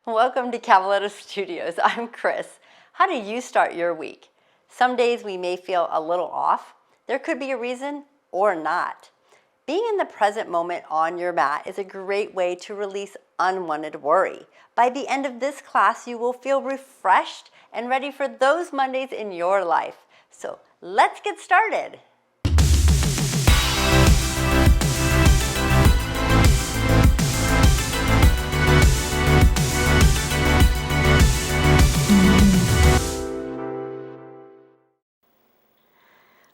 Welcome to Cavaletto Studios. I'm Chris. How do you start your week? Some days we may feel a little off. There could be a reason or not. Being in the present moment on your mat is a great way to release unwanted worry. By the end of this class, you will feel refreshed and ready for those Mondays in your life. So let's get started.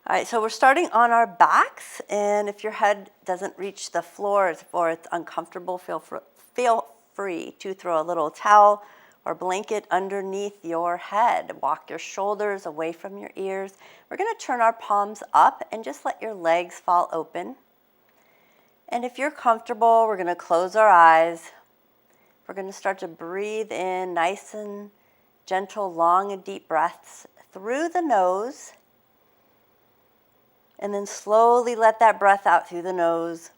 All right, so we're starting on our backs, and if your head doesn't reach the floor or it's uncomfortable, feel free to throw a little towel or blanket underneath your head. Walk your shoulders away from your ears. We're going to turn our palms up and just let your legs fall open. And if you're comfortable, we're going to close our eyes. We're going to start to breathe in nice and gentle, long and deep breaths through the nose. And then slowly let that breath out through the nose.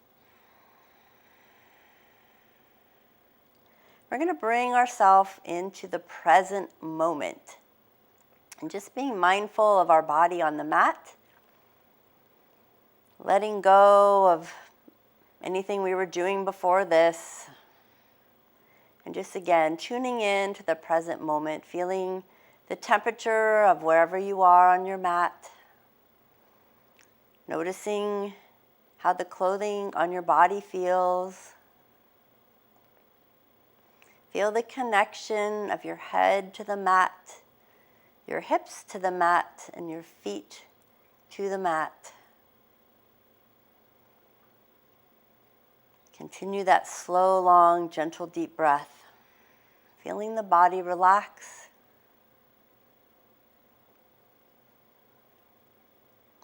We're going to bring ourselves into the present moment. And just being mindful of our body on the mat. Letting go of anything we were doing before this. And just again, tuning in to the present moment. Feeling the temperature of wherever you are on your mat. Noticing how the clothing on your body feels. Feel the connection of your head to the mat, your hips to the mat, and your feet to the mat. Continue that slow, long, gentle, deep breath. Feeling the body relax.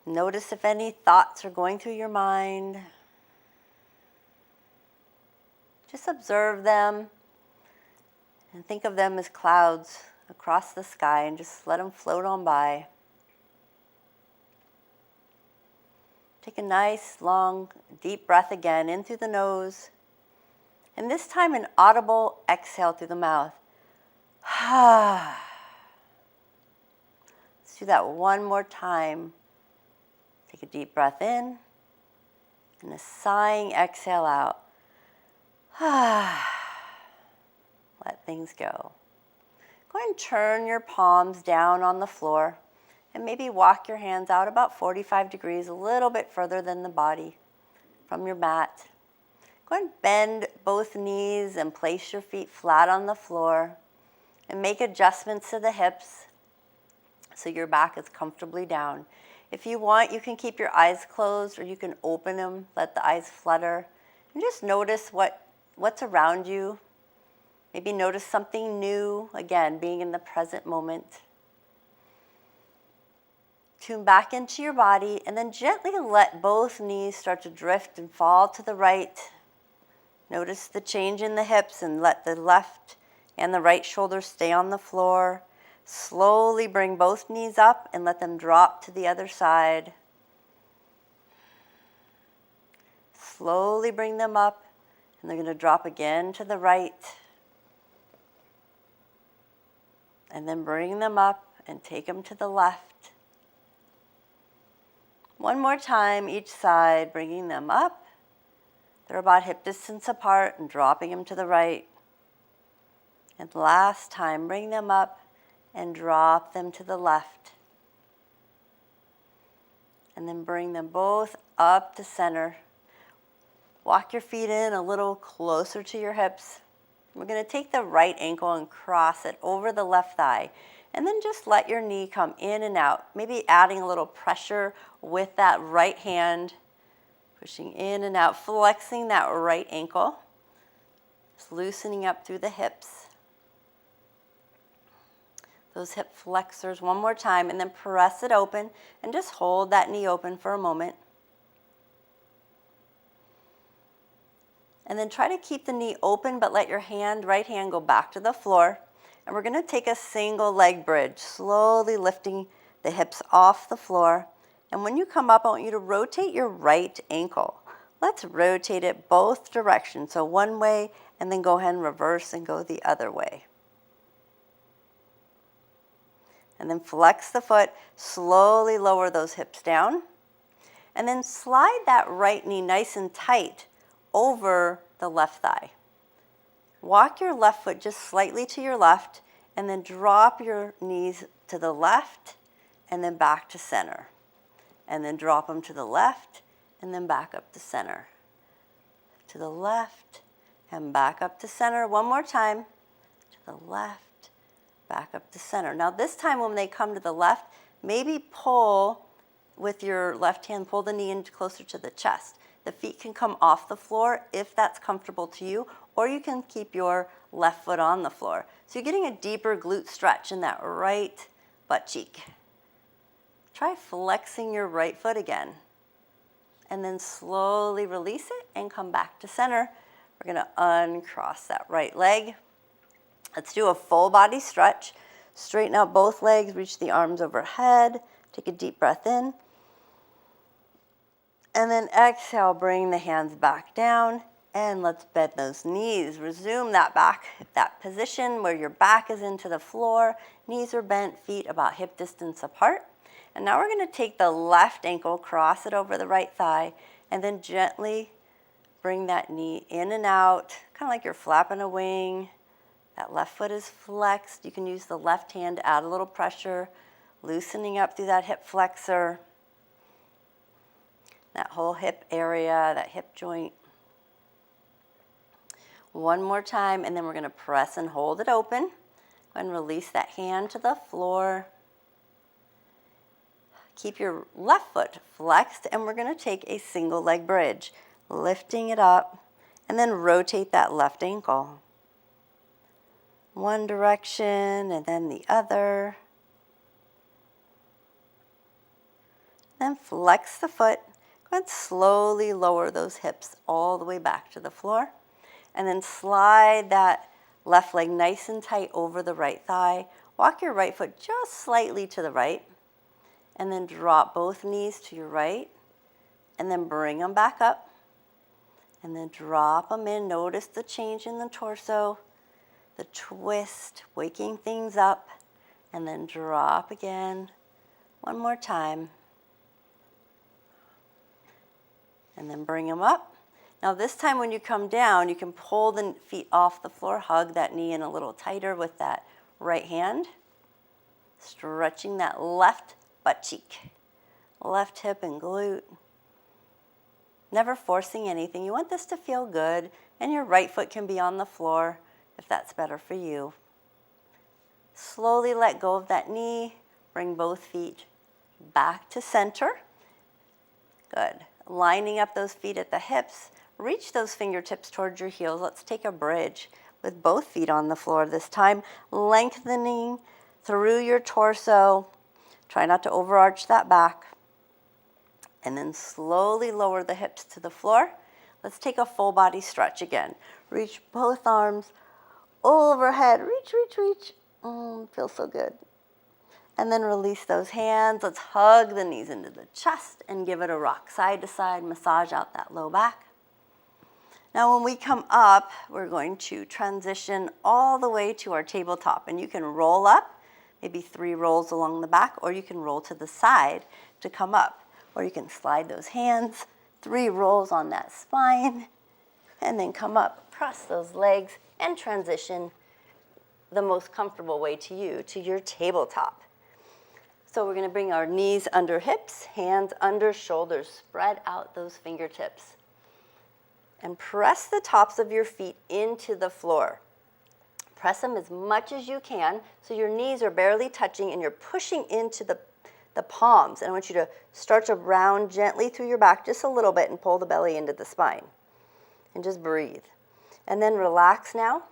Notice if any thoughts are going through your mind. Just observe them and think of them as clouds across the sky and just let them float on by. Take a nice, long, deep breath again in through the nose. And this time an audible exhale through the mouth. Let's do that one more time. Take a deep breath in and a sighing exhale out. Let things go. Go ahead and turn your palms down on the floor and maybe walk your hands out about 45 degrees, a little bit further than the body from your mat. Go ahead and bend both knees and place your feet flat on the floor and make adjustments to the hips so your back is comfortably down. If you want, you can keep your eyes closed or you can open them, let the eyes flutter, and just notice what's around you. Maybe notice something new, again, being in the present moment. Tune back into your body and then gently let both knees start to drift and fall to the right. Notice the change in the hips and let the left and the right shoulder stay on the floor. Slowly bring both knees up and let them drop to the other side. Slowly bring them up and they're going to drop again to the right. And then bring them up and take them to the left. One more time each side, bringing them up. They're about hip distance apart and dropping them to the right. And last time, bring them up and drop them to the left. And then bring them both up to center. Walk your feet in a little closer to your hips. We're going to take the right ankle and cross it over the left thigh. And then just let your knee come in and out. Maybe adding a little pressure with that right hand. Pushing in and out, flexing that right ankle. Just loosening up through the hips. Those hip flexors one more time and then press it open and just hold that knee open for a moment. And then try to keep the knee open but let your right hand go back to the floor. And we're going to take a single leg bridge, slowly lifting the hips off the floor. And when you come up, I want you to rotate your right ankle. Let's rotate it both directions. So one way And then go ahead and reverse and go the other way. And then flex the foot, slowly lower those hips down. And then slide that right knee nice and tight over the left thigh. Walk your left foot just slightly to your left, and then drop your knees to the left, and then back to center. And then drop them to the left, and then back up to center. To the left, and back up to center. One more time. To the left, back up to center. Now this time when they come to the left, maybe pull with your left hand, pull the knee in closer to the chest. The feet can come off the floor if that's comfortable to you, or you can keep your left foot on the floor. So you're getting a deeper glute stretch in that right butt cheek. Try flexing your right foot again. And then slowly release it and come back to center. We're gonna uncross that right leg. Let's do a full body stretch. Straighten out both legs, reach the arms overhead. Take a deep breath in. And then exhale, bring the hands back down. And let's bend those knees. Resume that position where your back is into the floor. Knees are bent, feet about hip distance apart. And now we're gonna take the left ankle, cross it over the right thigh, and then gently bring that knee in and out, kind of like you're flapping a wing. That left foot is flexed. You can use the left hand to add a little pressure, loosening up through that hip flexor, that whole hip area, that hip joint. One more time, and then we're gonna press and hold it open. Go ahead and release that hand to the floor. Keep your left foot flexed, and we're gonna take a single leg bridge, lifting it up, and then rotate that left ankle. One direction, and then the other. Then flex the foot. Go ahead and slowly lower those hips all the way back to the floor. And then slide that left leg nice and tight over the right thigh. Walk your right foot just slightly to the right. And then drop both knees to your right. And then bring them back up. And then drop them in. Notice the change in the torso, the twist, waking things up. And then drop again. One more time. And then bring them up. Now this time when you come down, you can pull the feet off the floor, hug that knee in a little tighter with that right hand, stretching that left butt cheek, left hip and glute. Never forcing anything. You want this to feel good, and your right foot can be on the floor if that's better for you. Slowly let go of that knee, bring both feet back to center. Good. Lining up those feet at the hips. Reach those fingertips towards your heels. Let's take a bridge with both feet on the floor this time, lengthening through your torso. Try not to overarch that back. And then slowly lower the hips to the floor. Let's take a full body stretch again. Reach both arms overhead. Reach, reach, reach. Feels so good. And then release those hands. Let's hug the knees into the chest and give it a rock side to side. Massage out that low back. Now when we come up, we're going to transition all the way to our tabletop. And you can roll up, maybe 3 rolls along the back, or you can roll to the side to come up. Or you can slide those hands, 3 rolls on that spine, and then come up, press those legs, and transition the most comfortable way to you, to your tabletop. So we're gonna bring our knees under hips, hands under shoulders, spread out those fingertips. And press the tops of your feet into the floor. Press them as much as you can so your knees are barely touching and you're pushing into the palms. And I want you to start to round gently through your back just a little bit and pull the belly into the spine. And just breathe. And then relax now.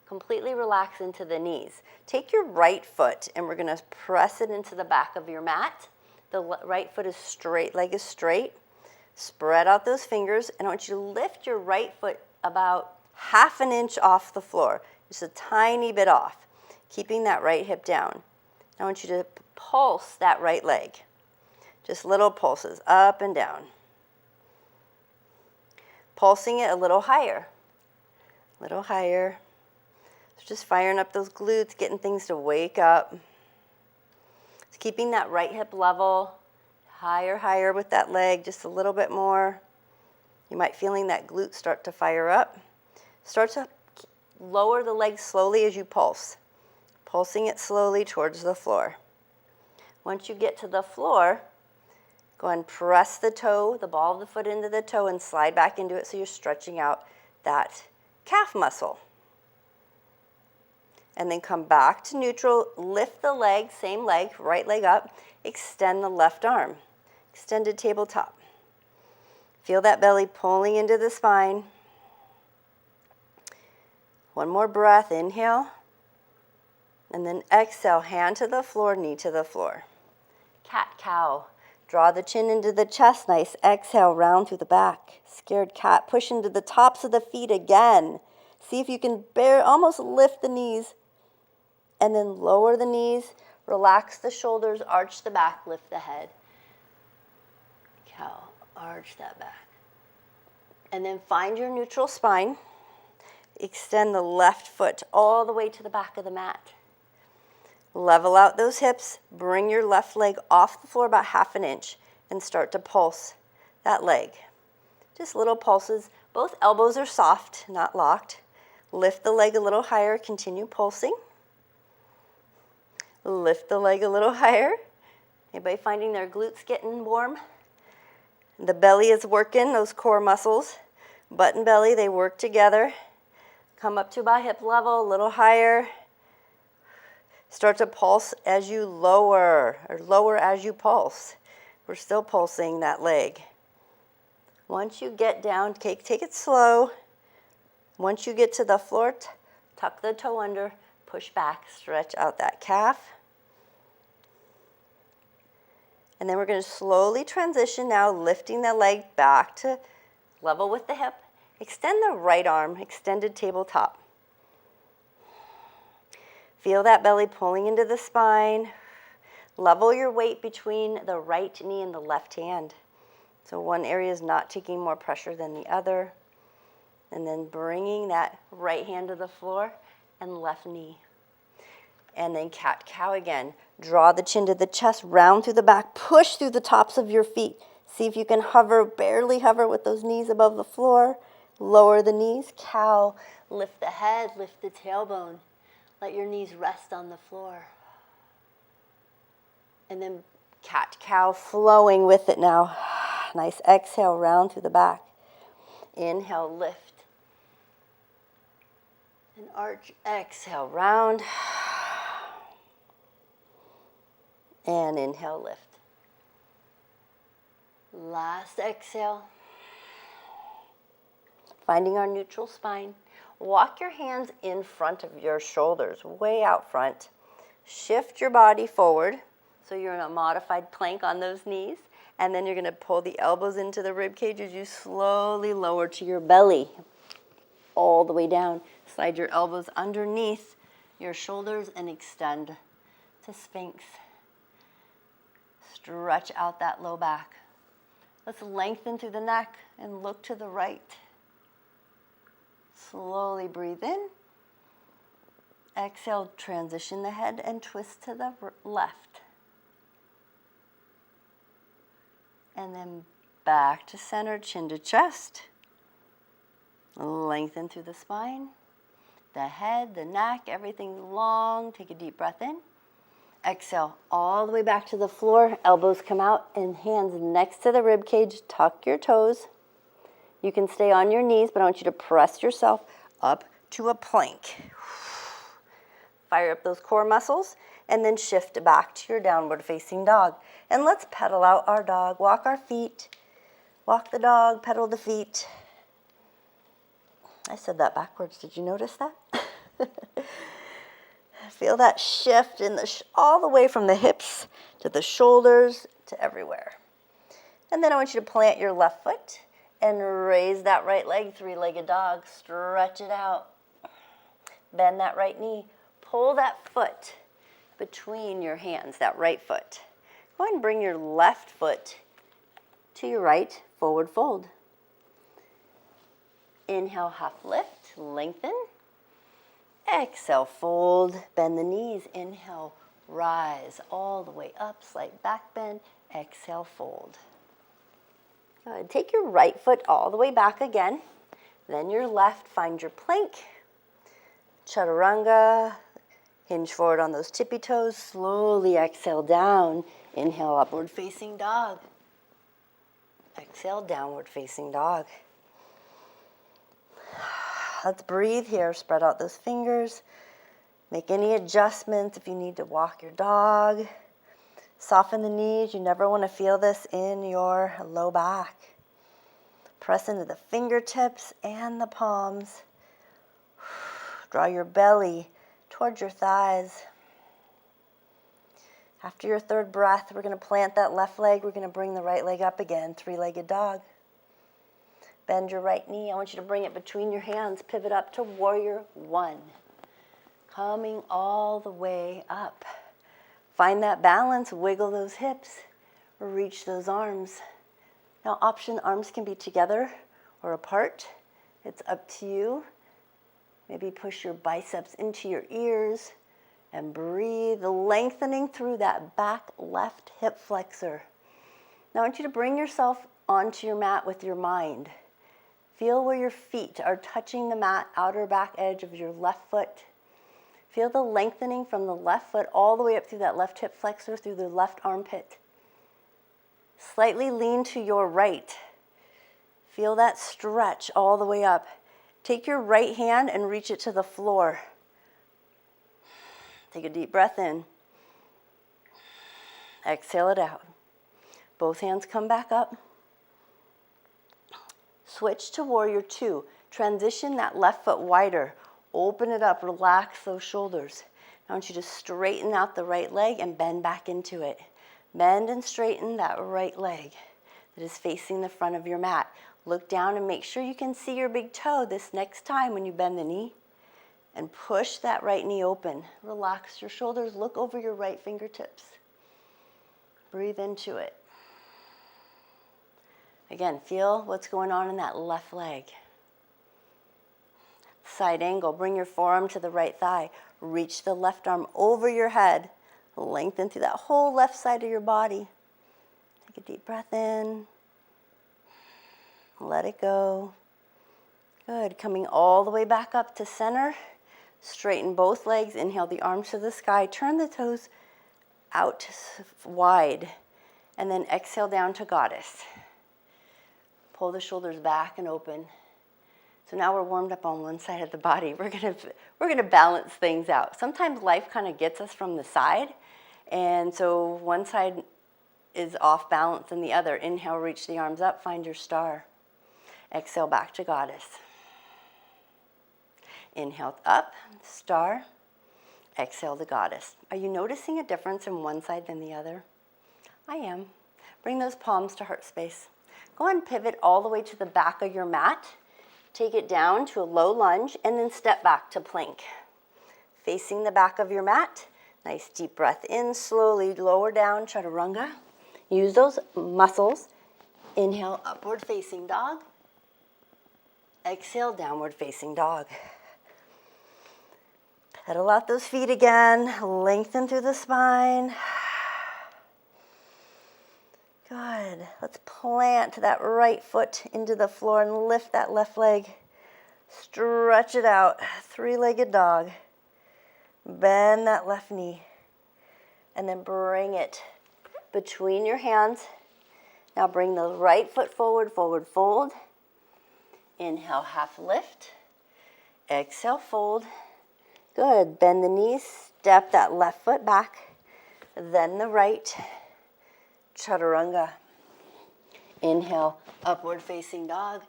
Completely relax into the knees. Take your right foot and we're gonna press it into the back of your mat. The right foot is straight, leg is straight. Spread out those fingers, and I want you to lift your right foot about 1/2 inch off the floor, just a tiny bit off, keeping that right hip down. I want you to pulse that right leg, just little pulses up and down. Pulsing it a little higher. a little higher. So just firing up those glutes, getting things to wake up. Just keeping that right hip level, higher with that leg, just a little bit more. You might feeling that glute start to fire up. Start to lower the leg slowly as you pulse, pulsing it slowly towards the floor. Once you get to the floor, go ahead and press the toe, the ball of the foot into the toe, and slide back into it so you're stretching out that calf muscle. And then come back to neutral, lift the leg, same leg, right leg up, extend the left arm, extended tabletop. Feel that belly pulling into the spine. One more breath, inhale, and then exhale, hand to the floor, knee to the floor. Cat-cow, draw the chin into the chest, nice exhale, round through the back. Scared cat, push into the tops of the feet again. See if you can almost lift the knees, and then lower the knees, relax the shoulders, arch the back, lift the head. Cow, arch that back. And then find your neutral spine. Extend the left foot all the way to the back of the mat. Level out those hips, bring your left leg off the floor about 1/2 inch and start to pulse that leg. Just little pulses. Both elbows are soft, not locked. Lift the leg a little higher, continue pulsing. Lift the leg a little higher. Anybody finding their glutes getting warm? The belly is working, those core muscles. Butt and belly, they work together. Come up to about hip level, a little higher. Start to pulse as you lower, or lower as you pulse. We're still pulsing that leg. Once you get down, take it slow. Once you get to the floor, tuck the toe under, push back, stretch out that calf. And then we're going to slowly transition now, lifting the leg back to level with the hip. Extend the right arm, extended tabletop. Feel that belly pulling into the spine. Level your weight between the right knee and the left hand. So one area is not taking more pressure than the other. And then bringing that right hand to the floor and left knee. And then cat-cow again. Draw the chin to the chest, round through the back, push through the tops of your feet. See if you can hover, barely hover with those knees above the floor. Lower the knees, cow, lift the head, lift the tailbone. Let your knees rest on the floor. And then cat-cow, flowing with it now. Nice exhale, round through the back. Inhale, lift. And arch, exhale, round. And inhale, lift. Last exhale. Finding our neutral spine. Walk your hands in front of your shoulders, way out front. Shift your body forward, so you're in a modified plank on those knees. And then you're going to pull the elbows into the rib cage as you slowly lower to your belly, all the way down. Slide your elbows underneath your shoulders and extend to Sphinx. Stretch out that low back. Let's lengthen through the neck and look to the right. Slowly breathe in. Exhale, transition the head and twist to the left. And then back to center, chin to chest. Lengthen through the spine, the head, the neck, everything's long. Take a deep breath in. Exhale, all the way back to the floor. Elbows come out and hands next to the rib cage. Tuck your toes. You can stay on your knees, but I want you to press yourself up to a plank. Fire up those core muscles, and then shift back to your downward facing dog. And let's pedal out our dog. Walk our feet. Walk the dog, pedal the feet. I said that backwards. Did you notice that? Feel that shift in all the way from the hips to the shoulders to everywhere. And then I want you to plant your left foot and raise that right leg, three-legged dog. Stretch it out. Bend that right knee. Pull that foot between your hands, that right foot. Go ahead and bring your left foot to your right, forward fold. Inhale, half lift. lengthen. Exhale, fold, bend the knees. Inhale, rise all the way up, slight back bend. Exhale, fold. Good. Take your right foot all the way back again. Then your left, find your plank. Chaturanga, hinge forward on those tippy toes. Slowly exhale down. Inhale, upward facing dog. Exhale, downward facing dog. Let's breathe here. Spread out those fingers. Make any adjustments if you need to walk your dog. Soften the knees. You never want to feel this in your low back. Press into the fingertips and the palms. Draw your belly towards your thighs. After your third breath, we're going to plant that left leg. We're going to bring the right leg up again, three-legged dog. Bend your right knee. I want you to bring it between your hands. Pivot up to warrior one. Coming all the way up. Find that balance. Wiggle those hips. Reach those arms. Now, option arms can be together or apart. It's up to you. Maybe push your biceps into your ears and breathe, lengthening through that back left hip flexor. Now, I want you to bring yourself onto your mat with your mind. Feel where your feet are touching the mat, outer back edge of your left foot. Feel the lengthening from the left foot all the way up through that left hip flexor, through the left armpit. Slightly lean to your right. Feel that stretch all the way up. Take your right hand and reach it to the floor. Take a deep breath in. Exhale it out. Both hands come back up. Switch to warrior two. Transition that left foot wider. Open it up. Relax those shoulders. I want you to straighten out the right leg and bend back into it. Bend and straighten that right leg that is facing the front of your mat. Look down and make sure you can see your big toe this next time when you bend the knee. And push that right knee open. Relax your shoulders. Look over your right fingertips. Breathe into it. Again, feel what's going on in that left leg. Side angle. Bring your forearm to the right thigh. Reach the left arm over your head. Lengthen through that whole left side of your body. Take a deep breath in. Let it go. Good. Coming all the way back up to center. Straighten both legs. Inhale the arms to the sky. Turn the toes out wide. And then exhale down to goddess. Pull the shoulders back and open. So now we're warmed up on one side of the body. We're gonna balance things out. Sometimes life kind of gets us from the side. And so one side is off balance than the other. Inhale, reach the arms up. Find your star. Exhale back to goddess. Inhale up, star. Exhale to goddess. Are you noticing a difference in one side than the other? I am. Bring those palms to heart space. Go and pivot all the way to the back of your mat. Take it down to a low lunge and then step back to plank. Facing the back of your mat. Nice deep breath in. Slowly lower down, chaturanga. Use those muscles. Inhale, upward facing dog. Exhale, downward facing dog. Pedal out those feet again. Lengthen through the spine. Good. Let's plant that right foot into the floor and lift that left leg. Stretch it out. Three-legged dog. Bend that left knee. And then bring it between your hands. Now bring the right foot forward, forward fold. Inhale, half lift. Exhale, fold. Good. Bend the knees. Step that left foot back. Then the right. Chaturanga. Inhale, upward facing dog.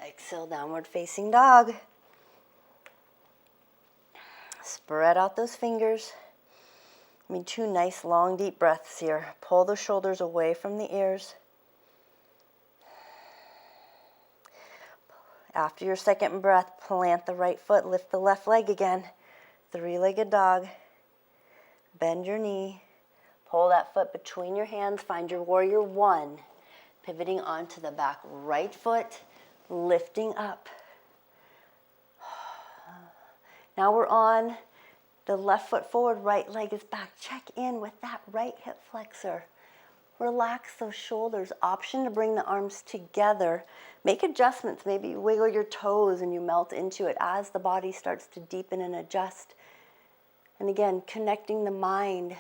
Exhale, downward facing dog. Spread out those fingers. Give me 2 nice long deep breaths here. Pull the shoulders away from the ears. After your second breath, plant the right foot, lift the left leg again. Three-legged dog. Bend your knee. Pull that foot between your hands. Find your warrior one. Pivoting onto the back right foot, lifting up. Now we're on the left foot forward, right leg is back. Check in with that right hip flexor. Relax those shoulders. Option to bring the arms together. Make adjustments. Maybe you wiggle your toes and you melt into it as the body starts to deepen and adjust. And again, connecting the mind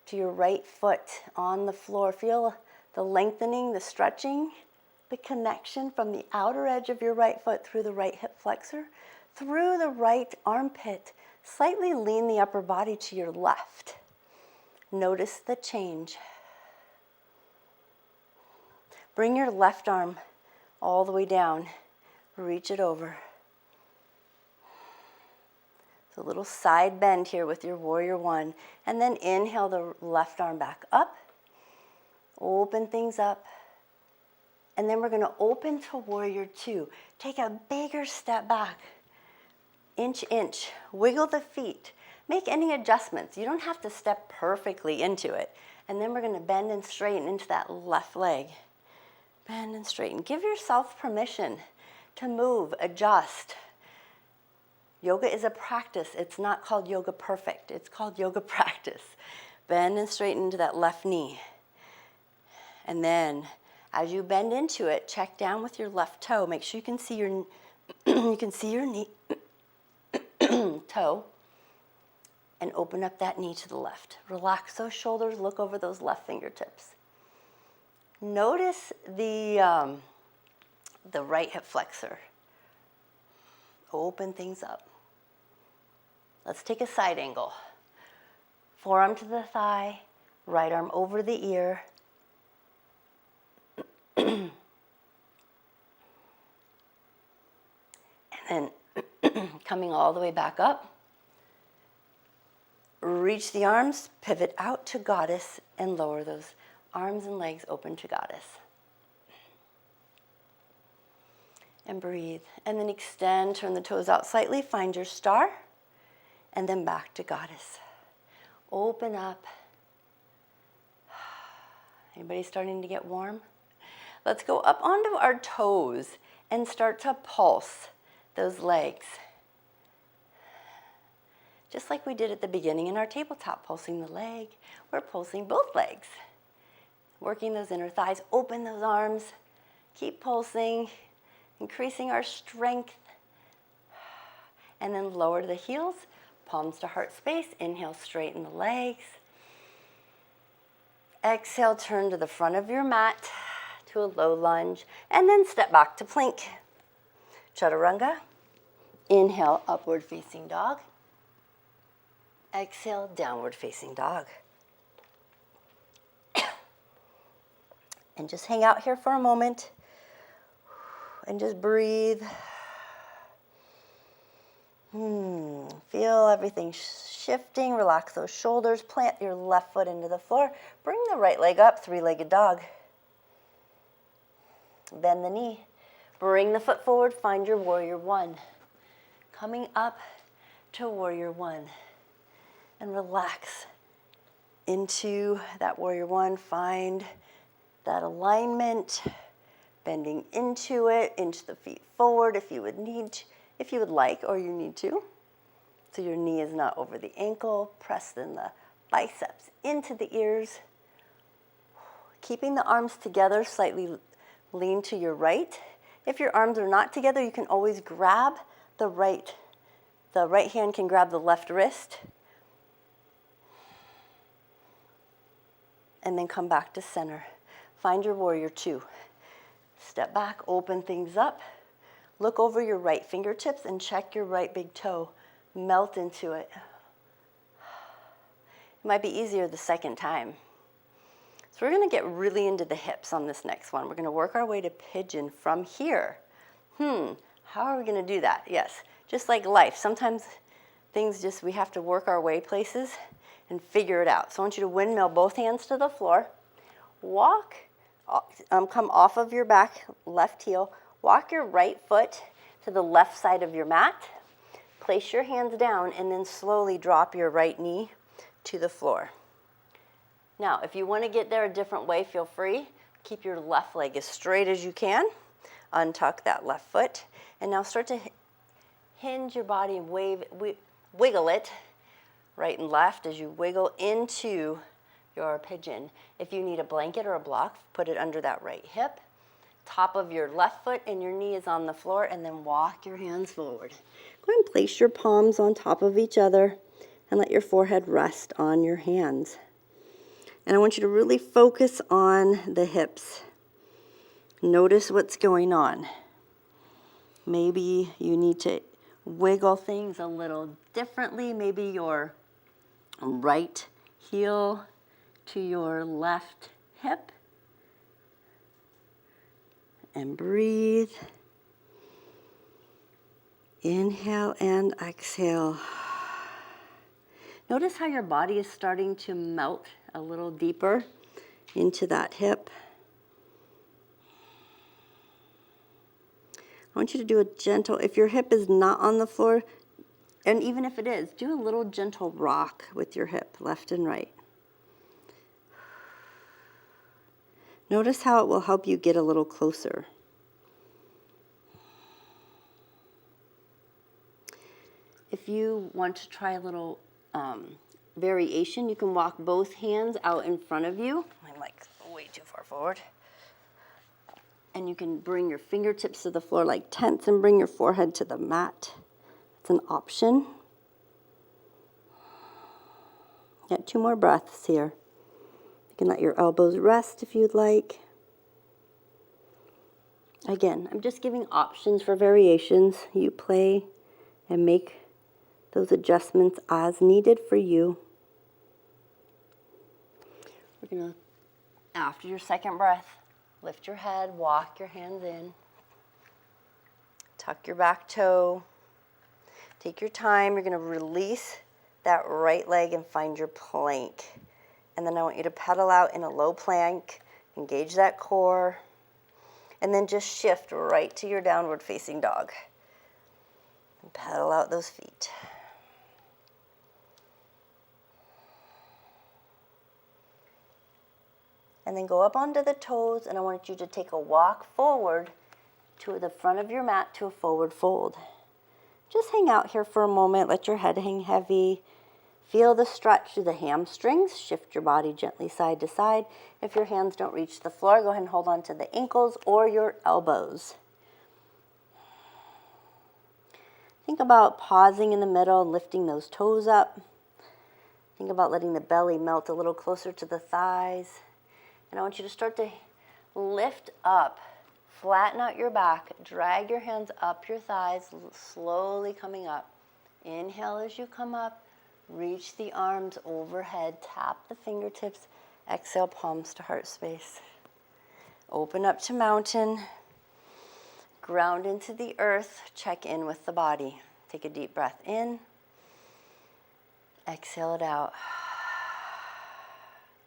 to your right foot on the floor. Feel the lengthening, the stretching, the connection from the outer edge of your right foot through the right hip flexor, through the right armpit. Slightly lean the upper body to your left. Notice the change. Bring your left arm all the way down. Reach it over. So a little side bend here with your warrior one. And then inhale the left arm back up. Open things up. And then we're going to open to warrior two. Take a bigger step back. Inch, inch. Wiggle the feet. Make any adjustments. You don't have to step perfectly into it. And then we're going to bend and straighten into that left leg. Bend and straighten. Give yourself permission to move, adjust. Yoga is a practice. It's not called yoga perfect. It's called yoga practice. Bend and straighten into that left knee. And then as you bend into it, check down with your left toe. Make sure you can see your knee toe, and open up that knee to the left. Relax those shoulders. Look over those left fingertips. Notice the right hip flexor. Open things up. Let's take a side angle. Forearm to the thigh, right arm over the ear. And then coming all the way back up. Reach the arms, pivot out to goddess, and lower those arms and legs open to goddess. And breathe. And then extend, turn the toes out slightly, find your star, and then back to goddess. Open up. Anybody starting to get warm? Let's go up onto our toes and start to pulse those legs. Just like we did at the beginning in our tabletop, pulsing the leg, we're pulsing both legs. Working those inner thighs, open those arms, keep pulsing, increasing our strength. And then lower the heels, palms to heart space. Inhale, straighten the legs. Exhale, turn to the front of your mat to a low lunge, and then step back to plank. Chaturanga. Inhale, upward facing dog. Exhale, downward facing dog. And just hang out here for a moment and just breathe. Feel everything shifting. Relax those shoulders. Plant your left foot into the floor. Bring the right leg up, three-legged dog. Bend the knee. Bring the foot forward. Find your warrior one. Coming up to warrior one. And relax into that warrior one. Find that alignment, bending into it, inch the feet forward if you would like, or you need to. So your knee is not over the ankle. Press in the biceps into the ears. Keeping the arms together, slightly lean to your right. If your arms are not together, you can always grab the right hand can grab the left wrist. And then come back to center. Find your warrior two. Step back, open things up. Look over your right fingertips and check your right big toe. Melt into it. It might be easier the second time. So we're going to get really into the hips on this next one. We're going to work our way to pigeon from here. How are we going to do that? Yes, just like life. Sometimes we have to work our way places and figure it out. So I want you to windmill both hands to the floor. Walk, come off of your back, left heel. Walk your right foot to the left side of your mat. Place your hands down and then slowly drop your right knee to the floor. Now, if you want to get there a different way, feel free. Keep your left leg as straight as you can. Untuck that left foot. And now start to hinge your body and wiggle it right and left as you wiggle into your pigeon. If you need a blanket or a block, put it under that right hip. Top of your left foot and your knee is on the floor, and then walk your hands forward. Go ahead and place your palms on top of each other and let your forehead rest on your hands. And I want you to really focus on the hips. Notice what's going on. Maybe you need to wiggle things a little differently. Maybe your right heel to your left hip. And breathe. Inhale and exhale. Notice how your body is starting to melt a little deeper into that hip. I want you to do a gentle, if your hip is not on the floor, and even if it is, do a little gentle rock with your hip, left and right. Notice how it will help you get a little closer. If you want to try a little variation, you can walk both hands out in front of you. I'm like way too far forward. And you can bring your fingertips to the floor like tents and bring your forehead to the mat. It's an option. Get 2 more breaths here. You can let your elbows rest if you'd like. Again, I'm just giving options for variations. You play and make those adjustments as needed for you. We're going to, after your second breath, lift your head, walk your hands in. Tuck your back toe. Take your time. You're going to release that right leg and find your plank. And then I want you to pedal out in a low plank. Engage that core. And then just shift right to your downward facing dog. And pedal out those feet. And then go up onto the toes, and I want you to take a walk forward to the front of your mat to a forward fold. Just hang out here for a moment. Let your head hang heavy. Feel the stretch through the hamstrings. Shift your body gently side to side. If your hands don't reach the floor, go ahead and hold on to the ankles or your elbows. Think about pausing in the middle and lifting those toes up. Think about letting the belly melt a little closer to the thighs. And I want you to start to lift up, flatten out your back, drag your hands up your thighs, slowly coming up. Inhale as you come up, reach the arms overhead, tap the fingertips, exhale, palms to heart space. Open up to mountain, ground into the earth, check in with the body. Take a deep breath in, exhale it out.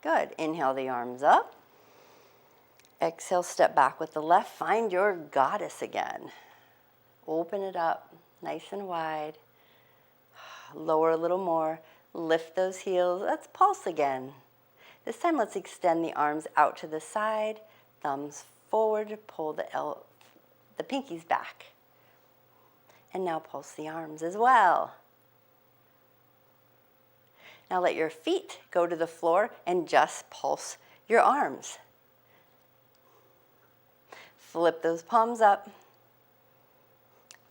Good. Inhale the arms up. Exhale, step back with the left. Find your goddess again. Open it up nice and wide. Lower a little more. Lift those heels. Let's pulse again. This time let's extend the arms out to the side. Thumbs forward. Pull the pinkies back. And now pulse the arms as well. Now let your feet go to the floor and just pulse your arms. Flip those palms up.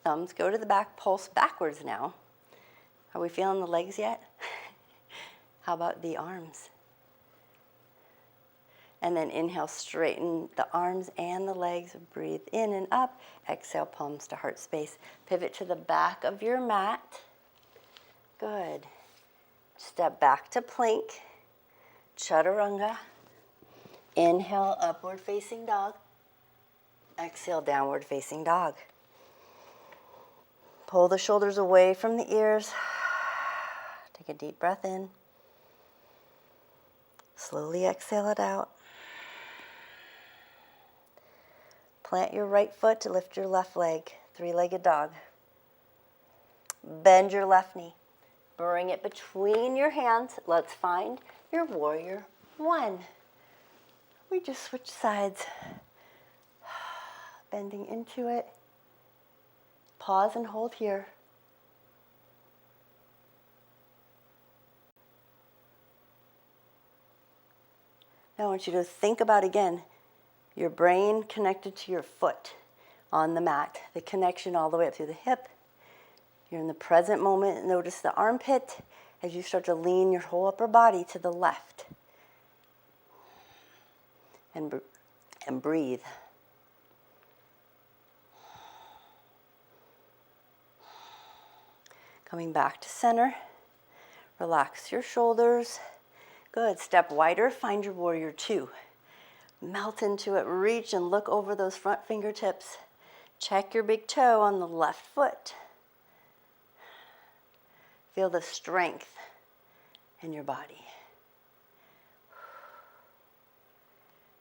Thumbs go to the back, pulse backwards now. Are we feeling the legs yet? How about the arms? And then inhale, straighten the arms and the legs. Breathe in and up. Exhale, palms to heart space. Pivot to the back of your mat. Good. Step back to plank, chaturanga. Inhale, upward facing dog. Exhale, downward facing dog. Pull the shoulders away from the ears. Take a deep breath in. Slowly exhale it out. Plant your right foot to lift your left leg, three-legged dog. Bend your left knee. Bring it between your hands. Let's find your warrior one. We just switch sides. Bending into it. Pause and hold here. Now I want you to think about, again, your brain connected to your foot on the mat, the connection all the way up through the hip. You're in the present moment. Notice the armpit as you start to lean your whole upper body to the left. And breathe. Coming back to center. Relax your shoulders. Good. Step wider. Find your warrior two. Melt into it. Reach and look over those front fingertips. Check your big toe on the left foot. Feel the strength in your body.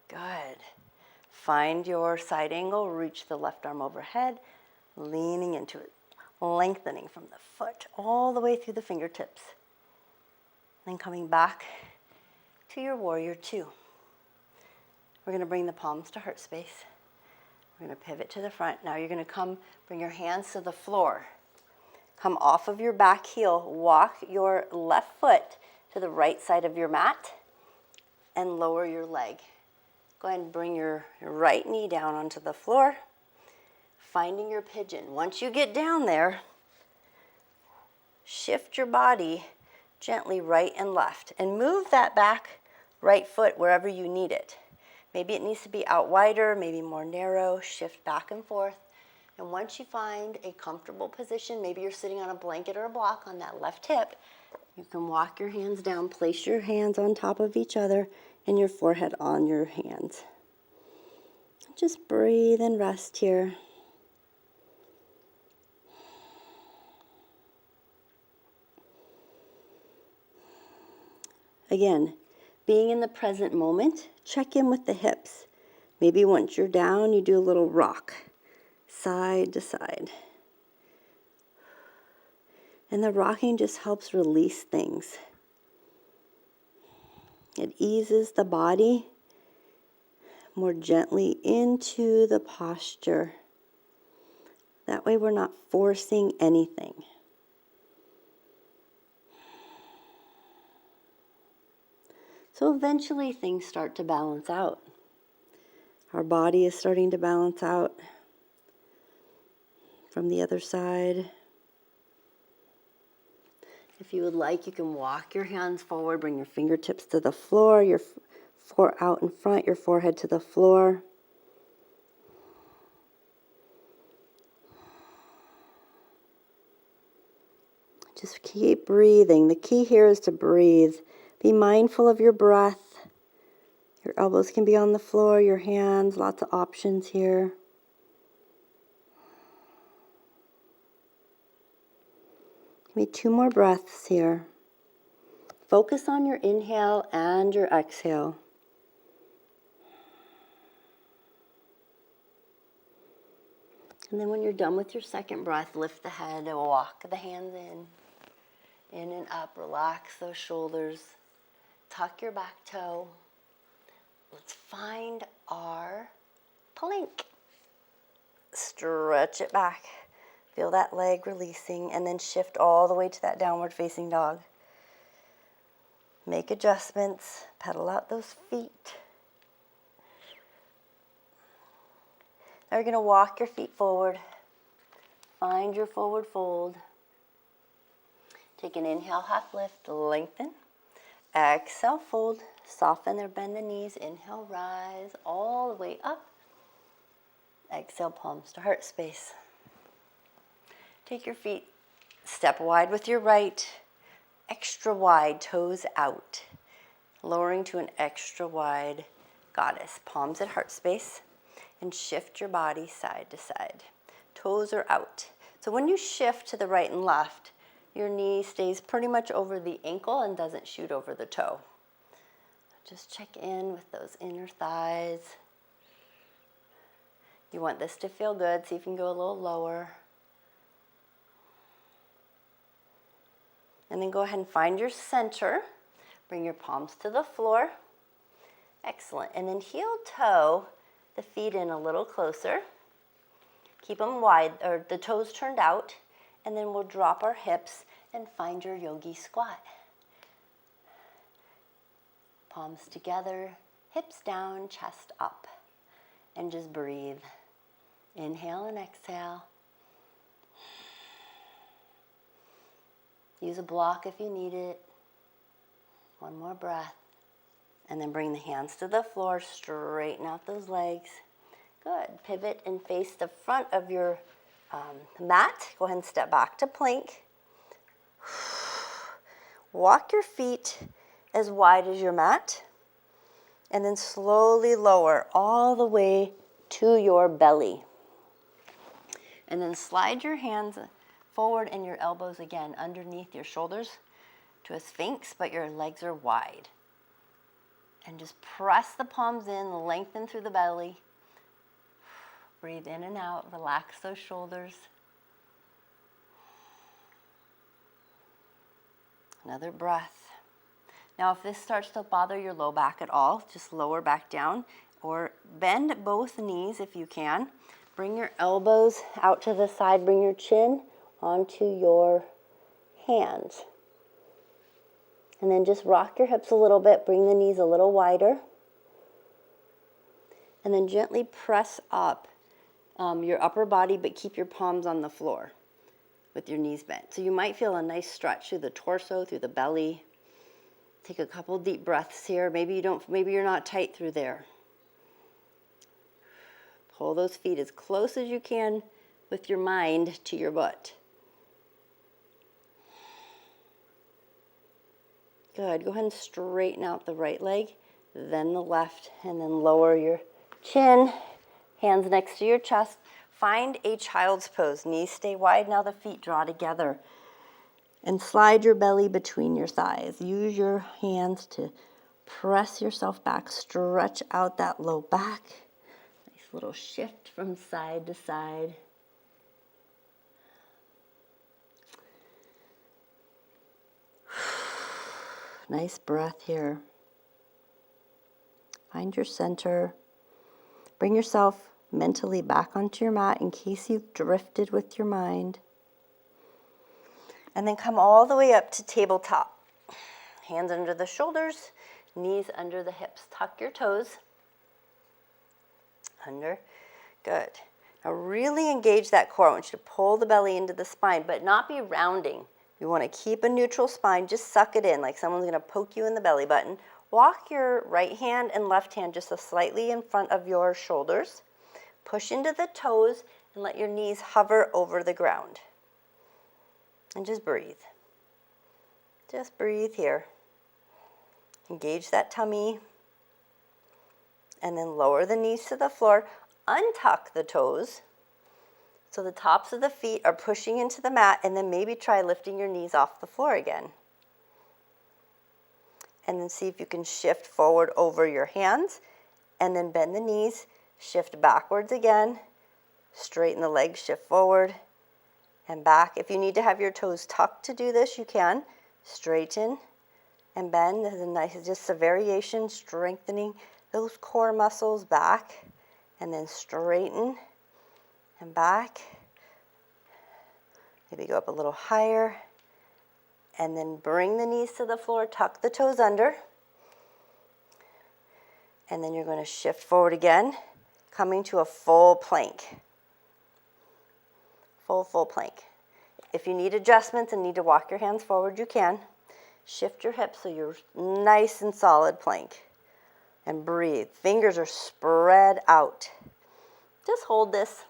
Good. Find your side angle. Reach the left arm overhead, leaning into it, lengthening from the foot all the way through the fingertips. Then coming back to your warrior two. We're going to bring the palms to heart space. We're going to pivot to the front. Now you're going to bring your hands to the floor. Come off of your back heel. Walk your left foot to the right side of your mat and lower your leg. Go ahead and bring your right knee down onto the floor, finding your pigeon. Once you get down there, shift your body gently right and left and move that back right foot wherever you need it. Maybe it needs to be out wider, maybe more narrow. Shift back and forth. And once you find a comfortable position, maybe you're sitting on a blanket or a block on that left hip, you can walk your hands down, place your hands on top of each other and your forehead on your hands. Just breathe and rest here. Again, being in the present moment, check in with the hips. Maybe once you're down, you do a little rock, side to side. And the rocking just helps release things. It eases the body more gently into the posture. That way we're not forcing anything. So eventually things start to balance out. Our body is starting to balance out from the other side. If you would like, you can walk your hands forward, bring your fingertips to the floor, your foot out in front, your forehead to the floor. Just keep breathing. The key here is to breathe. Be mindful of your breath. Your elbows can be on the floor, your hands, lots of options here. Give me 2 more breaths here. Focus on your inhale and your exhale. And then when you're done with your second breath, lift the head and walk the hands in and up. Relax those shoulders. Tuck your back toe. Let's find our plank. Stretch it back. Feel that leg releasing, and then shift all the way to that downward facing dog. Make adjustments. Pedal out those feet. Now you're going to walk your feet forward. Find your forward fold. Take an inhale, half lift, lengthen. Exhale, fold. Soften or bend the knees. Inhale, rise all the way up. Exhale, palms to heart space. Take your feet, step wide with your right, extra wide, toes out. Lowering to an extra wide goddess. Palms at heart space. And shift your body side to side. Toes are out. So when you shift to the right and left, your knee stays pretty much over the ankle and doesn't shoot over the toe. Just check in with those inner thighs. You want this to feel good, so you can go a little lower. And then go ahead and find your center. Bring your palms to the floor. Excellent. And then heel toe the feet in a little closer. Keep them wide, or the toes turned out. And then we'll drop our hips and find your yogi squat. Palms together, hips down, chest up. And just breathe. Inhale and exhale. Use a block if you need it. One more breath. And then bring the hands to the floor. Straighten out those legs. Good. Pivot and face the front of your mat. Go ahead and step back to plank. Walk your feet as wide as your mat. And then slowly lower all the way to your belly. And then slide your hands forward and your elbows again underneath your shoulders to a sphinx, but your legs are wide. And just press the palms in, lengthen through the belly. Breathe in and out, relax those shoulders. Another breath. Now, if this starts to bother your low back at all, just lower back down or bend both knees if you can. Bring your elbows out to the side. Bring your chin onto your hands. And then just rock your hips a little bit. Bring the knees a little wider. And then gently press up your upper body, but keep your palms on the floor with your knees bent. So you might feel a nice stretch through the torso, through the belly. Take a couple deep breaths here. Maybe you're not tight through there. Pull those feet as close as you can with your mind to your butt. Good. Go ahead and straighten out the right leg, then the left, and then lower your chin, hands next to your chest. Find a child's pose. Knees stay wide. Now the feet draw together. And slide your belly between your thighs. Use your hands to press yourself back. Stretch out that low back. Nice little shift from side to side. Nice breath here. Find your center. Bring yourself mentally back onto your mat in case you've drifted with your mind. And then come all the way up to tabletop. Hands under the shoulders, knees under the hips. Tuck your toes. Under. Good. Now really engage that core. I want you to pull the belly into the spine, but not be rounding. You want to keep a neutral spine. Just suck it in like someone's going to poke you in the belly button. Walk your right hand and left hand just slightly in front of your shoulders. Push into the toes and let your knees hover over the ground. And just breathe. Just breathe here. Engage that tummy. And then lower the knees to the floor. Untuck the toes. So the tops of the feet are pushing into the mat. And then maybe try lifting your knees off the floor again. And then see if you can shift forward over your hands. And then bend the knees. Shift backwards again. Straighten the legs. Shift forward. And back. If you need to have your toes tucked to do this, you can. Straighten and bend. This is nice. It's just a variation, strengthening those core muscles back. And then straighten and back. Maybe go up a little higher. And then bring the knees to the floor. Tuck the toes under. And then you're going to shift forward again, coming to a full plank. Full plank. If you need adjustments and need to walk your hands forward, you can. Shift your hips so you're nice and solid plank. And breathe. Fingers are spread out. Just hold this.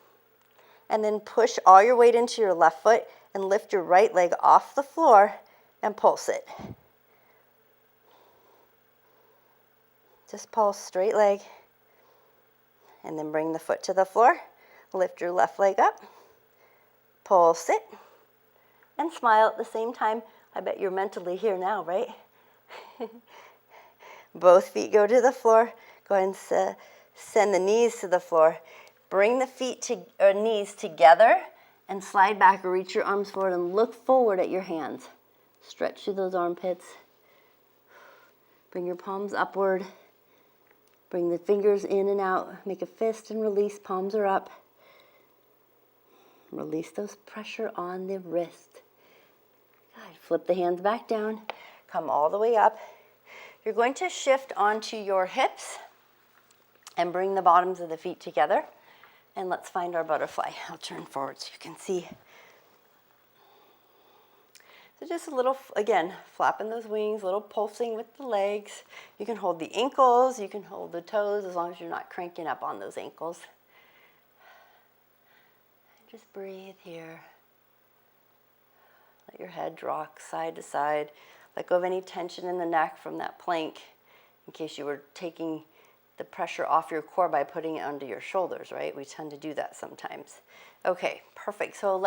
And then push all your weight into your left foot and lift your right leg off the floor and pulse it. Just pulse, straight leg. And then bring the foot to the floor. Lift your left leg up. Pulse it. And smile at the same time. I bet you're mentally here now, right? Both feet go to the floor. Go ahead and send the knees to the floor. Bring the knees together and slide back or reach your arms forward and look forward at your hands. Stretch through those armpits. Bring your palms upward. Bring the fingers in and out. Make a fist and release. Palms are up. Release those pressure on the wrist. Good. Flip the hands back down. Come all the way up. You're going to shift onto your hips And bring the bottoms of the feet together. And let's find our butterfly. I'll turn forward so you can see. So just a little, again, flapping those wings, a little pulsing with the legs. You can hold the ankles, you can hold the toes, as long as you're not cranking up on those ankles. Just breathe here. Let your head rock side to side. Let go of any tension in the neck from that plank, in case you were taking the pressure off your core by putting it under your shoulders, right? We tend to do that sometimes. Okay, perfect. So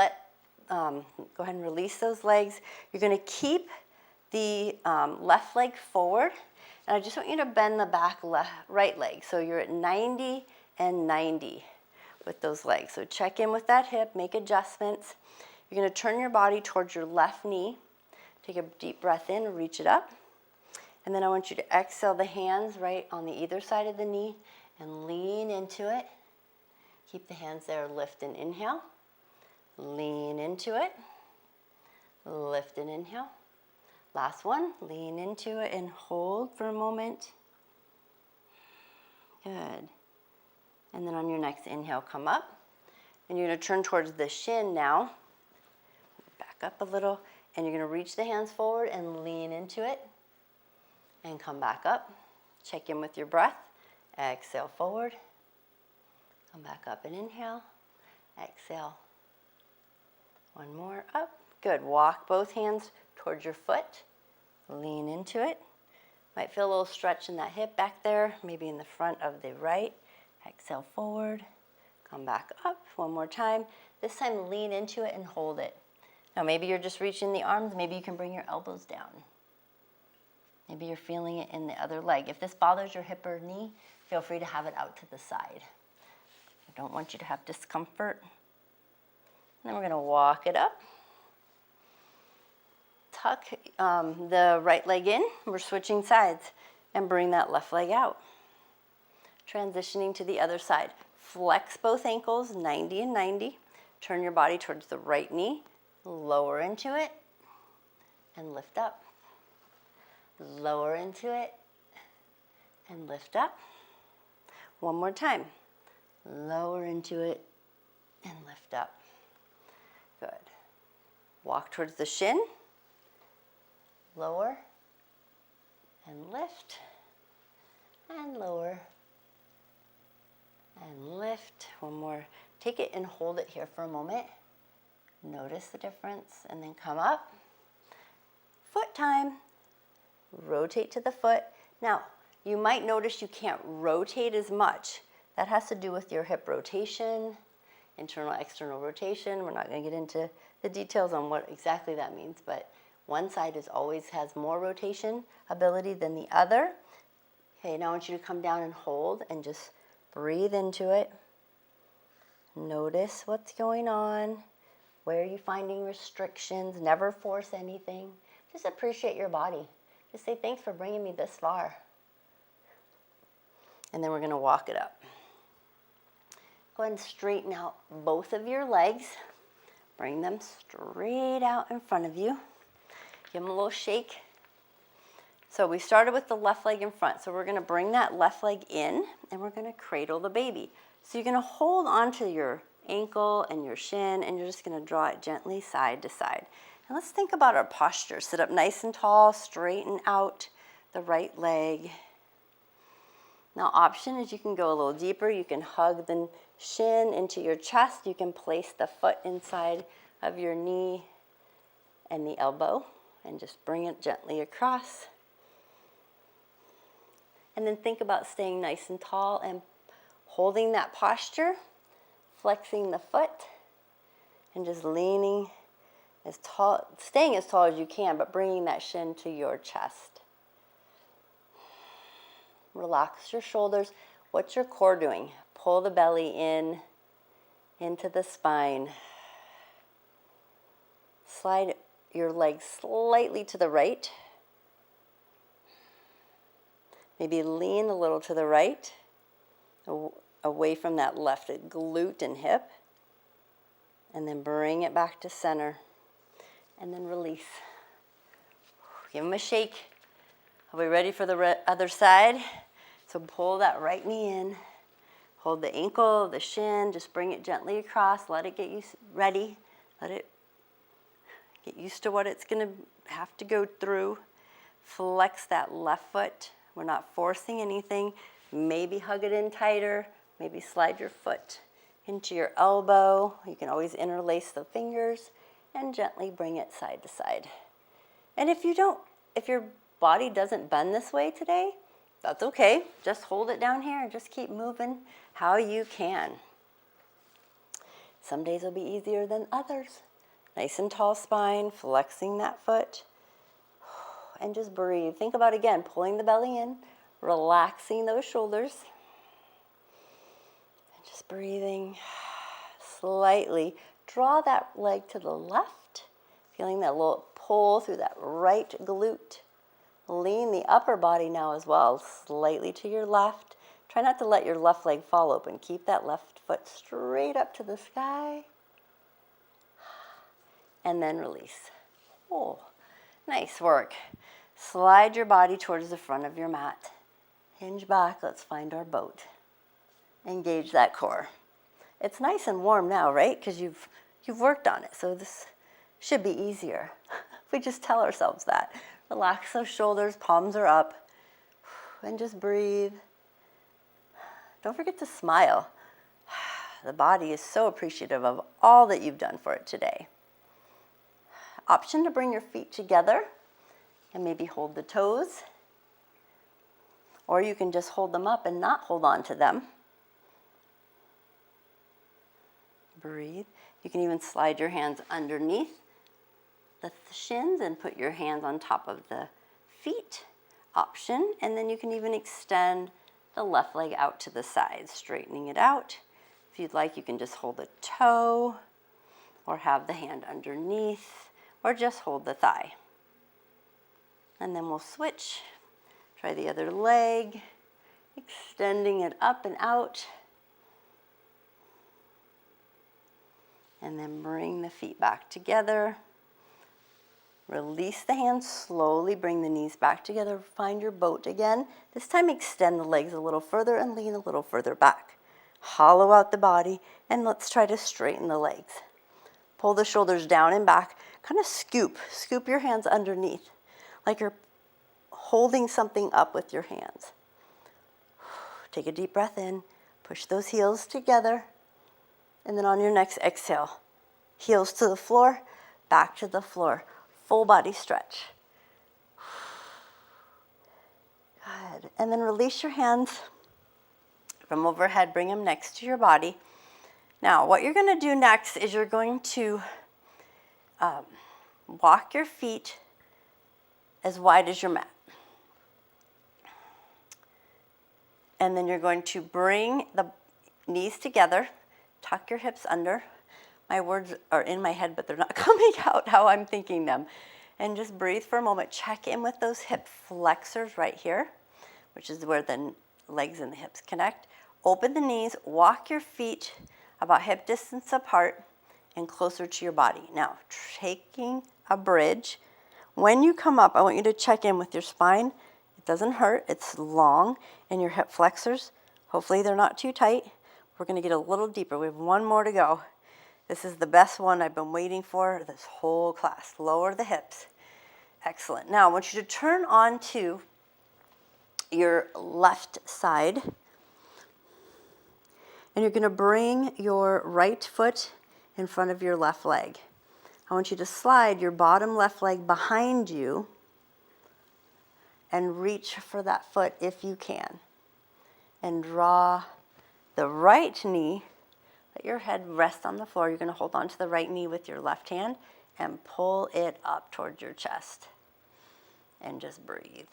go ahead and release those legs. You're going to keep the left leg forward, and I just want you to bend the back right leg. So you're at 90 and 90 with those legs. So check in with that hip, make adjustments. You're going to turn your body towards your left knee. Take a deep breath in, reach it up. And then I want you to exhale the hands right on the either side of the knee and lean into it. Keep the hands there, lift and inhale. Lean into it. Lift and inhale. Last one, lean into it and hold for a moment. Good. And then on your next inhale, come up. And you're going to turn towards the shin now. Back up a little. And you're going to reach the hands forward and lean into it. And come back up. Check in with your breath. Exhale forward. Come back up and inhale. Exhale. One more up. Good. Walk both hands towards your foot. Lean into it. Might feel a little stretch in that hip back there, maybe in the front of the right. Exhale forward. Come back up. One more time. This time lean into it and hold it. Now maybe you're just reaching the arms. Maybe you can bring your elbows down. Maybe you're feeling it in the other leg. If this bothers your hip or knee, feel free to have it out to the side. I don't want you to have discomfort. And then we're going to walk it up. Tuck the right leg in. We're switching sides. And bring that left leg out. Transitioning to the other side. Flex both ankles, 90 and 90. Turn your body towards the right knee. Lower into it. And lift up. Lower into it and lift up. One more time. Lower into it and lift up. Good. Walk towards the shin. Lower and lift and lower and lift. One more. Take it and hold it here for a moment. Notice the difference and then come up. Foot time. Rotate to the foot. Now, you might notice you can't rotate as much. That has to do with your hip rotation, internal, external rotation. We're not going to get into the details on what exactly that means, but one side always has more rotation ability than the other. Okay, now I want you to come down and hold and just breathe into it. Notice what's going on. Where are you finding restrictions? Never force anything. Just appreciate your body. Just say, thanks for bringing me this far. And then we're going to walk it up. Go ahead and straighten out both of your legs. Bring them straight out in front of you. Give them a little shake. So we started with the left leg in front. So we're going to bring that left leg in, and we're going to cradle the baby. So you're going to hold onto your ankle and your shin, and you're just going to draw it gently side to side. And let's think about our posture. Sit up nice and tall, straighten out the right leg. Now, option is you can go a little deeper. You can hug the shin into your chest. You can place the foot inside of your knee and the elbow and just bring it gently across. And then think about staying nice and tall and holding that posture, flexing the foot, and just leaning as tall, staying as tall as you can, but bringing that shin to your chest. Relax your shoulders. What's your core doing? Pull the belly in, into the spine. Slide your legs slightly to the right. Maybe lean a little to the right, away from that left glute and hip. And then bring it back to center. And then release. Give them a shake. Are we ready for the other side? So pull that right knee in Hold the ankle, the shin, just bring it gently across. Let it get you ready. Let it get used to what it's going to have to go through. Flex that left foot. We're not forcing anything. Maybe hug it in tighter. Maybe slide your foot into your elbow. You can always interlace the fingers and gently bring it side to side. And if your body doesn't bend this way today, that's okay. Just hold it down here and just keep moving how you can. Some days will be easier than others. Nice and tall spine, flexing that foot. And just breathe. Think about, again, pulling the belly in, relaxing those shoulders. And just breathing slightly. Draw that leg to the left, feeling that little pull through that right glute. Lean the upper body now as well, slightly to your left. Try not to let your left leg fall open. Keep that left foot straight up to the sky. And then release. Oh, nice work. Slide your body towards the front of your mat. Hinge back. Let's find our boat. Engage that core. It's nice and warm now, right? Because you've worked on it. So this should be easier. We just tell ourselves that. Relax those shoulders, palms are up, and just breathe. Don't forget to smile. The body is so appreciative of all that you've done for it today. Option to bring your feet together and maybe hold the toes, or you can just hold them up and not hold on to them. Breathe. You can even slide your hands underneath the shins and put your hands on top of the feet. Option. And then you can even extend the left leg out to the side, straightening it out. If you'd like, you can just hold a toe or have the hand underneath or just hold the thigh. And then we'll switch. Try the other leg, extending it up and out. And then bring the feet back together. Release the hands slowly, bring the knees back together, find your boat again. This time extend the legs a little further and lean a little further back. Hollow out the body, and let's try to straighten the legs. Pull the shoulders down and back, kind of scoop your hands underneath, like you're holding something up with your hands. Take a deep breath in, push those heels together, and then on your next exhale, heels to the floor, back to the floor. Full body stretch. Good. And then release your hands from overhead. Bring them next to your body. Now, what you're going to do next is you're going to walk your feet as wide as your mat. And then you're going to bring the knees together, tuck your hips under. My words are in my head, but they're not coming out how I'm thinking them. And just breathe for a moment. Check in with those hip flexors right here, which is where the legs and the hips connect. Open the knees, walk your feet about hip distance apart and closer to your body. Now, taking a bridge. When you come up, I want you to check in with your spine. It doesn't hurt. It's long. And your hip flexors, hopefully they're not too tight. We're going to get a little deeper. We have one more to go. This is the best one I've been waiting for this whole class. Lower the hips. Excellent. Now I want you to turn onto your left side. And you're going to bring your right foot in front of your left leg. I want you to slide your bottom left leg behind you and reach for that foot if you can. And draw the right knee. Let your head rest on the floor. You're going to hold on to the right knee with your left hand and pull it up towards your chest. And just breathe.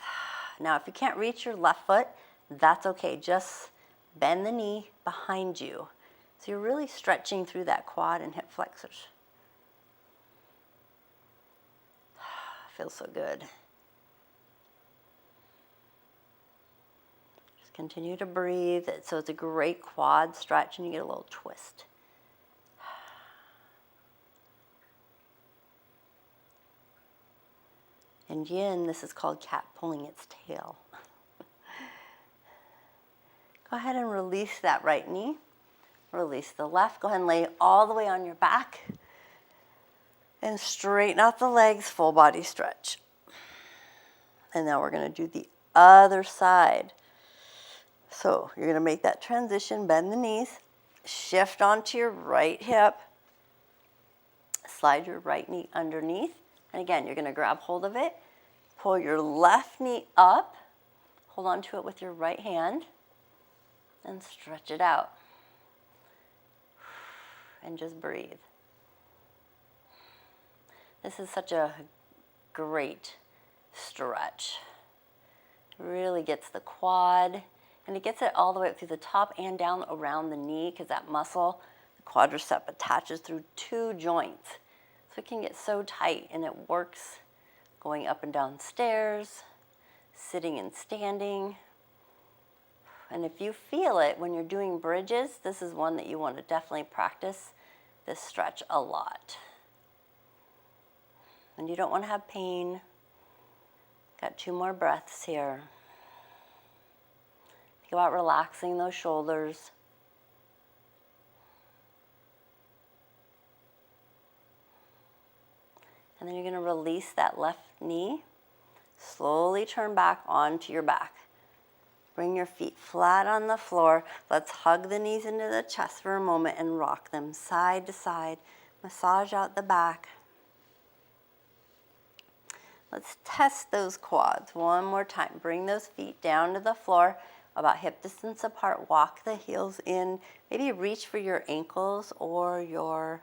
Now, if you can't reach your left foot, that's okay. Just bend the knee behind you. So you're really stretching through that quad and hip flexors. Feels so good. Continue to breathe. So it's a great quad stretch and you get a little twist. In yin, this is called cat pulling its tail. Go ahead and release that right knee. Release the left. Go ahead and lay all the way on your back. And straighten out the legs, full body stretch. And now we're going to do the other side. So you're going to make that transition, bend the knees, shift onto your right hip, slide your right knee underneath. And again, you're going to grab hold of it, pull your left knee up, hold on to it with your right hand, and stretch it out. And just breathe. This is such a great stretch. It really gets the quad, and it gets it all the way up through the top and down around the knee, because that muscle, the quadricep, attaches through two joints. So it can get so tight, and it works going up and down stairs, sitting and standing. And if you feel it when you're doing bridges, this is one that you want to definitely practice this stretch a lot. And you don't want to have pain. Got 2 more breaths here. Think about relaxing those shoulders. And then you're going to release that left knee. Slowly turn back onto your back. Bring your feet flat on the floor. Let's hug the knees into the chest for a moment and rock them side to side. Massage out the back. Let's test those quads one more time. Bring those feet down to the floor, about hip distance apart. Walk the heels in. Maybe reach for your ankles or your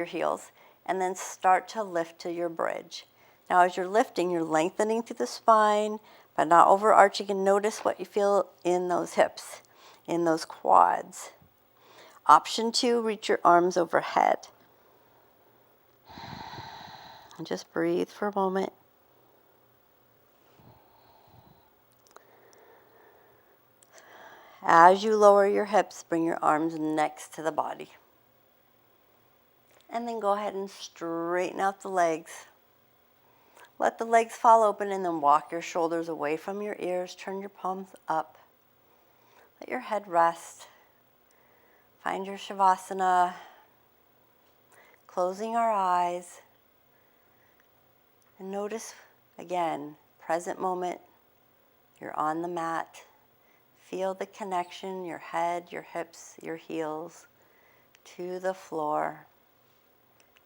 heels, and then start to lift to your bridge. Now, as you're lifting, you're lengthening through the spine, but not overarching. And notice what you feel in those hips, in those quads. Option 2, reach your arms overhead. And just breathe for a moment. As you lower your hips, bring your arms next to the body. And then go ahead and straighten out the legs. Let the legs fall open, and then walk your shoulders away from your ears. Turn your palms up. Let your head rest. Find your Shavasana. Closing our eyes. And notice, again, present moment. You're on the mat. Feel the connection, your head, your hips, your heels to the floor.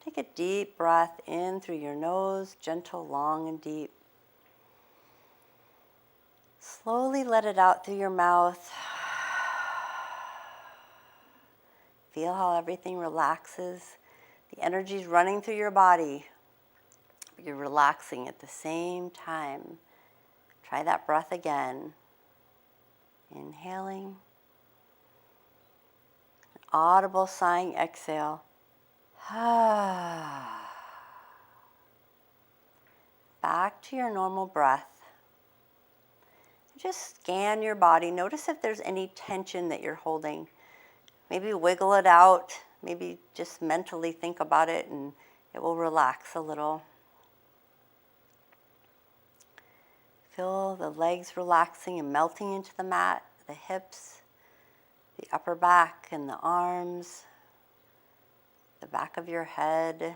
Take a deep breath in through your nose, gentle, long, and deep. Slowly let it out through your mouth. Feel how everything relaxes. The energy is running through your body. You're relaxing at the same time. Try that breath again. Inhaling. An audible sighing exhale. Back to your normal breath. Just scan your body. Notice if there's any tension that you're holding. Maybe wiggle it out. Maybe just mentally think about it, and it will relax a little. Feel the legs relaxing and melting into the mat, the hips, the upper back and the arms, the back of your head.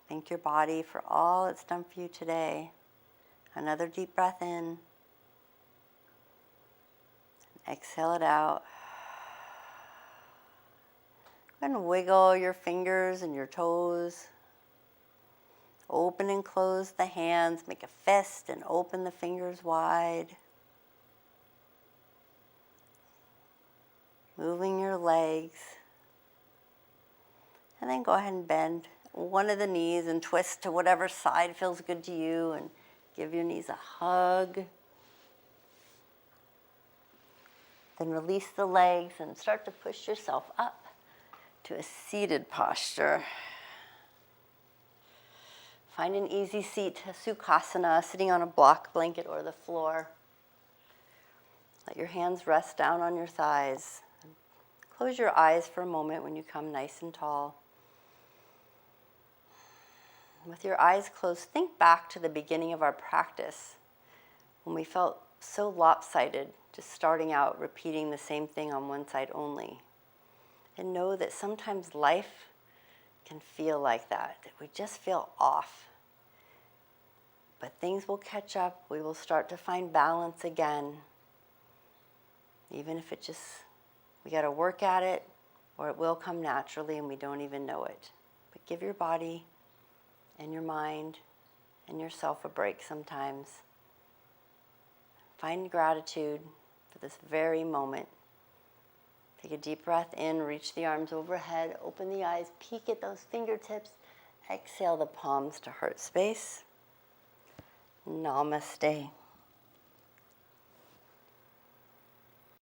Thank your body for all it's done for you today. Another deep breath in. Exhale it out. Go ahead and wiggle your fingers and your toes. Open and close the hands. Make a fist and open the fingers wide. Moving your legs. And then go ahead and bend one of the knees and twist to whatever side feels good to you, and give your knees a hug. Then release the legs and start to push yourself up to a seated posture. Find an easy seat, a Sukhasana, sitting on a block blanket or the floor. Let your hands rest down on your thighs. Close your eyes for a moment when you come nice and tall. With your eyes closed, think back to the beginning of our practice, when we felt so lopsided, just starting out repeating the same thing on one side only. And know that sometimes life can feel like that we just feel off. But things will catch up. We will start to find balance again. Even if we got to work at it, or it will come naturally and we don't even know it. But give your body and your mind and yourself a break sometimes. Find gratitude for this very moment. Take a deep breath in, reach the arms overhead, open the eyes, peek at those fingertips. Exhale the palms to heart space. Namaste.